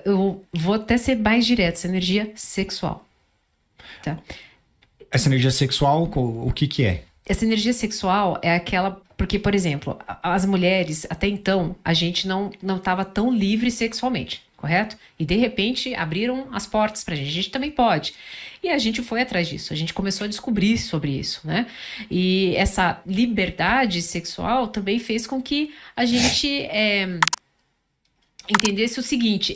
eu vou até ser mais direto, essa energia sexual. Tá? Essa energia sexual, o que é? Essa energia sexual é aquela... Porque, por exemplo, as mulheres, até então, a gente não estava tão livre sexualmente, correto? E, de repente, abriram as portas pra gente. A gente também pode. E a gente foi atrás disso. A gente começou a descobrir sobre isso, né? E essa liberdade sexual também fez com que a gente entendesse o seguinte...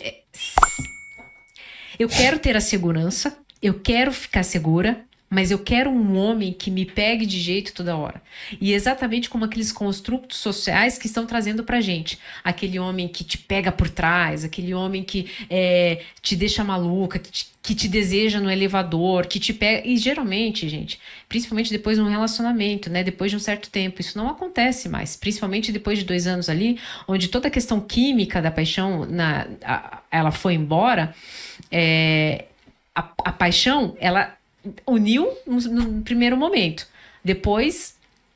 eu quero ter a segurança, eu quero ficar segura, mas eu quero um homem que me pegue de jeito toda hora. E exatamente como aqueles construtos sociais que estão trazendo pra gente. Aquele homem que te pega por trás, aquele homem que te deixa maluca, que te deseja no elevador, que te pega... E geralmente, gente, principalmente depois de um relacionamento, né? Depois de um certo tempo, isso não acontece mais. Principalmente depois de 2 anos ali, onde toda a questão química da paixão, ela foi embora. A paixão, ela... uniu no primeiro momento. Depois,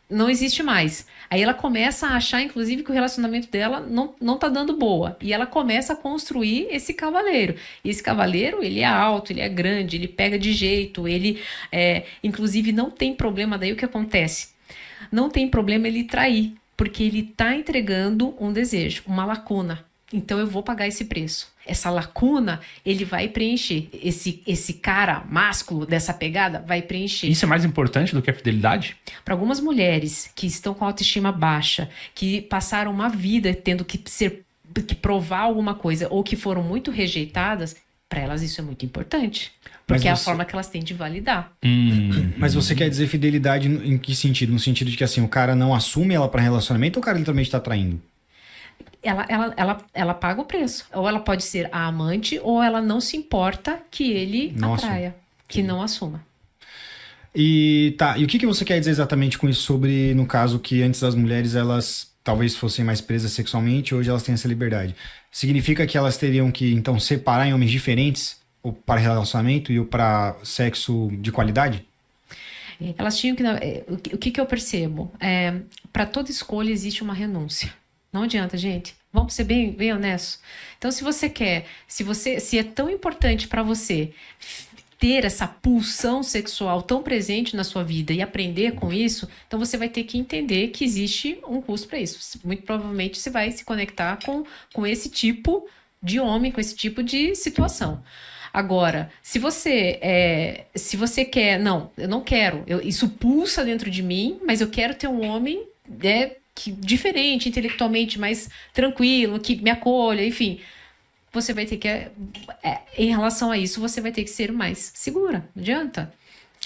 não existe mais. Aí ela começa a achar, inclusive, que o relacionamento dela não tá dando boa. E ela começa a construir esse cavaleiro. E esse cavaleiro, ele é alto, ele é grande, ele pega de jeito, ele, inclusive, não tem problema. Daí o que acontece? Não tem problema ele trair, porque ele tá entregando um desejo, uma lacuna. Então eu vou pagar esse preço. Essa lacuna, ele vai preencher. Esse cara másculo dessa pegada vai preencher. Isso é mais importante do que a fidelidade? Para algumas mulheres que estão com autoestima baixa, que passaram uma vida tendo que provar alguma coisa ou que foram muito rejeitadas, para elas isso é muito importante. Porque é a forma que elas têm de validar. Mas você quer dizer fidelidade em que sentido? No sentido de que assim, o cara não assume ela para relacionamento ou o cara literalmente está traindo? Ela paga o preço. Ou ela pode ser a amante, ou ela não se importa que ele atraia, que não assuma. E o que você quer dizer exatamente com isso sobre, no caso, que antes as mulheres, elas talvez fossem mais presas sexualmente, hoje elas têm essa liberdade? Significa que elas teriam que, então, separar em homens diferentes, o para relacionamento e o para sexo de qualidade? Elas tinham que... O que eu percebo? Para toda escolha existe uma renúncia. Não adianta, gente. Vamos ser bem honestos. Então, se você quer, se é tão importante para você ter essa pulsão sexual tão presente na sua vida e aprender com isso, então você vai ter que entender que existe um custo para isso. Muito provavelmente você vai se conectar com esse tipo de homem, com esse tipo de situação. Agora, se você quer... Não, eu não quero. Isso pulsa dentro de mim, mas eu quero ter um homem... diferente, intelectualmente mais tranquilo, que me acolha, enfim. Você vai ter que... em relação a isso, você vai ter que ser mais segura. Não adianta.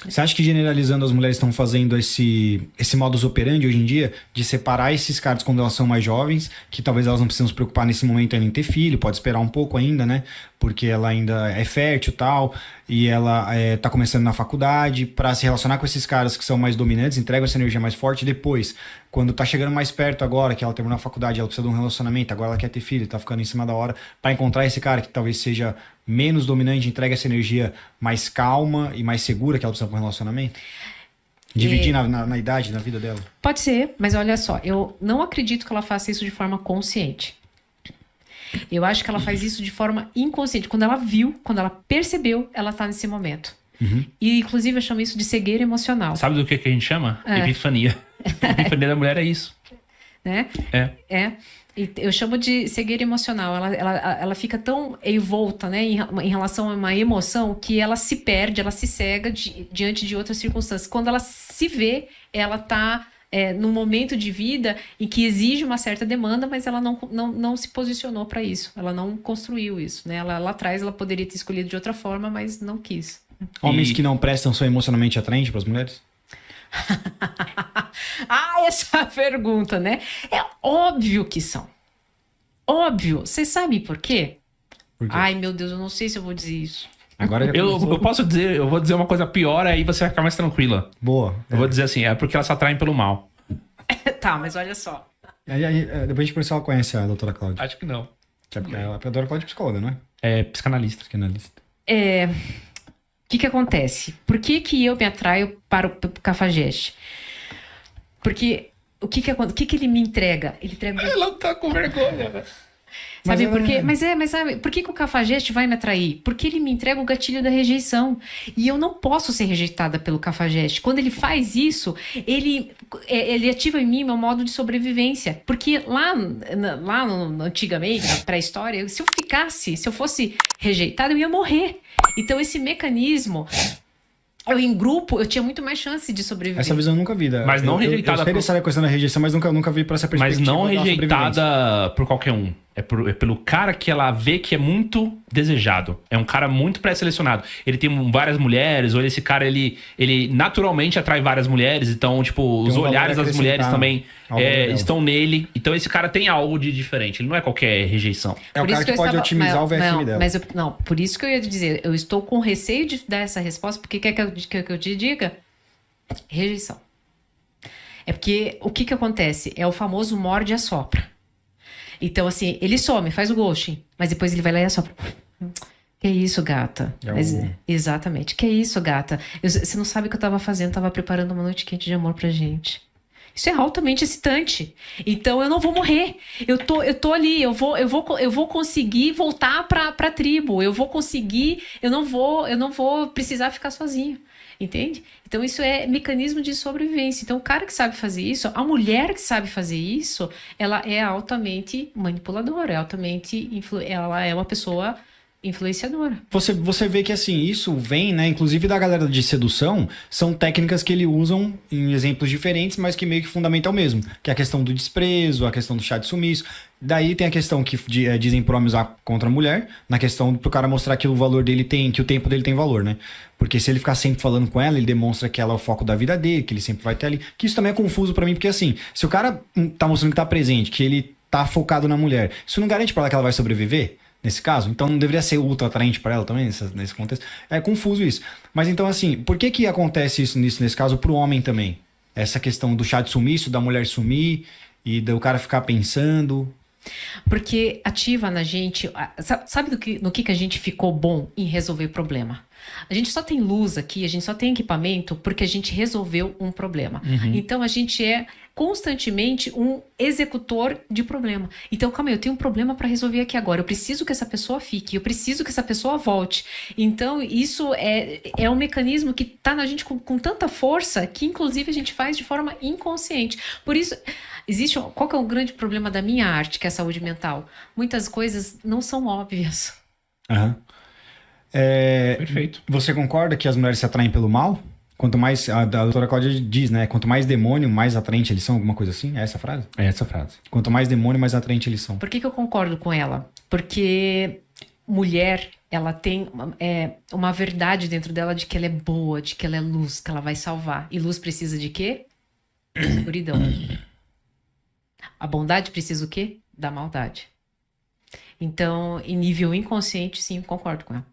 Você acha que generalizando as mulheres estão fazendo esse modus operandi hoje em dia de separar esses caras quando elas são mais jovens, que talvez elas não precisam se preocupar nesse momento ainda em ter filho, pode esperar um pouco ainda, né? Porque ela ainda é fértil e tal, e ela tá começando na faculdade, para se relacionar com esses caras que são mais dominantes, entregam essa energia mais forte depois, quando tá chegando mais perto agora, que ela terminou a faculdade, ela precisa de um relacionamento, agora ela quer ter filho, tá ficando em cima da hora, para encontrar esse cara que talvez seja menos dominante, entrega essa energia mais calma e mais segura que ela precisa para um relacionamento? Dividir na idade, na vida dela? Pode ser, mas olha só, eu não acredito que ela faça isso de forma consciente. Eu acho que ela faz isso de forma inconsciente. Quando ela viu, quando ela percebeu, ela tá nesse momento. E, inclusive, eu chamo isso de cegueira emocional. Sabe do que a gente chama? Epifania. A epifania da mulher é isso. Né? Eu chamo de cegueira emocional. Ela fica tão envolta, né, em relação a uma emoção que ela se perde, ela se cega diante de outras circunstâncias. Quando ela se vê, ela está num momento de vida em que exige uma certa demanda, mas ela não se posicionou para isso. Ela não construiu isso. Né? Lá atrás ela poderia ter escolhido de outra forma, mas não quis. Homens que não prestam são emocionalmente atraentes para as mulheres? Essa pergunta, né? É óbvio que são. Óbvio. Vocês sabem por quê? Por quê? Ai, meu Deus, eu não sei se eu vou dizer isso. Agora eu vou dizer uma coisa pior, aí você vai ficar mais tranquila. Boa. Eu vou dizer assim, é porque elas se atraem pelo mal. Tá, mas olha só. Depois a gente pergunta se ela conhece a doutora Cláudia. Acho que não. A doutora Cláudia é psicóloga, não é? É psicanalista. O que acontece? Por que eu me atraio para o Cafajeste? Porque o que ele me entrega? Ele entrega... Ela tá com vergonha, velho. Mas Sabe por quê? é- Mas sabe, por que que o cafajeste vai me atrair? Porque ele me entrega o gatilho da rejeição. E eu não posso ser rejeitada pelo cafajeste. Quando ele faz isso, ele ativa em mim meu modo de sobrevivência. Porque antigamente, na pré-história, se eu fosse rejeitada, eu ia morrer. Então, esse mecanismo, eu em grupo, eu tinha muito mais chance de sobreviver. Essa visão eu nunca vi. Mas não rejeitada Eu sei dessa questão da rejeição, mas nunca vi por essa Mas perspectiva. não da sobrevivência. rejeitada por qualquer um. É pelo cara que ela vê que é muito desejado. É um cara muito pré-selecionado. Ele tem várias mulheres, ou esse cara, ele naturalmente atrai várias mulheres. Então, tipo, os valor olhares das mulheres acrescentar também ao valor dela. estão nele. Então, esse cara tem algo de diferente. Ele não é qualquer rejeição. É o Por isso cara que eu pode estava- otimizar o VFM dela. Mas não, por isso que eu ia te dizer, eu estou com receio de dar essa resposta, porque quer que eu te diga? Rejeição. É porque o que acontece? É o famoso morde e assopra. Então, assim, ele some, faz o ghosting, mas depois ele vai lá e assopra. Que isso, gata? Exatamente. Que isso, gata? Você não sabe o que eu tava fazendo, tava preparando uma noite quente de amor pra gente. Isso é altamente excitante. Então eu não vou morrer. Eu tô ali, eu vou conseguir voltar pra tribo. Eu vou conseguir, eu não vou precisar ficar sozinho. Entende? Então isso é mecanismo de sobrevivência. Então o cara que sabe fazer isso, a mulher que sabe fazer isso, ela é altamente manipuladora, ela é uma pessoa influenciadora. Você vê que assim, isso vem, né? Inclusive da galera de sedução, são técnicas que eles usam em exemplos diferentes, mas que meio que fundamental mesmo. Que é a questão do desprezo, a questão do chá de sumiço. Daí tem a questão que dizem pro homem usar contra a mulher, na questão pro cara mostrar que o valor dele tem, que o tempo dele tem valor, né? Porque se ele ficar sempre falando com ela, ele demonstra que ela é o foco da vida dele, que ele sempre vai estar ali. Que isso também é confuso pra mim, porque assim, se o cara tá mostrando que tá presente, que ele tá focado na mulher, isso não garante pra ela que ela vai sobreviver? Nesse caso, então não deveria ser ultra atraente para ela também, nesse contexto. É confuso isso. Mas então, assim, por que acontece isso nesse caso pro homem também? Essa questão do chá de sumiço, da mulher sumir e do cara ficar pensando. Porque ativa na gente. Sabe no que a gente ficou bom em resolver problema? A gente só tem luz aqui, a gente só tem equipamento porque a gente resolveu um problema. Então a gente é constantemente um executor de problema. Então, calma aí, eu tenho um problema para resolver aqui agora. Eu preciso que essa pessoa fique, eu preciso que essa pessoa volte. Então, isso é um mecanismo que está na gente com tanta força que, inclusive, a gente faz de forma inconsciente. Por isso, qual que é o grande problema da minha arte, que é a saúde mental? Muitas coisas não são óbvias. Aham. Perfeito. Você concorda que as mulheres se atraem pelo mal? Quanto mais, a doutora Cláudia diz, né? Quanto mais demônio, mais atraente eles são, alguma coisa assim? É essa a frase? É essa frase. Quanto mais demônio, mais atraente eles são. Por que eu concordo com ela? Porque mulher, ela tem uma verdade dentro dela de que ela é boa, de que ela é luz, que ela vai salvar. E luz precisa de quê? Escuridão. A bondade precisa o quê? Da maldade. Então, em nível inconsciente, sim, concordo com ela.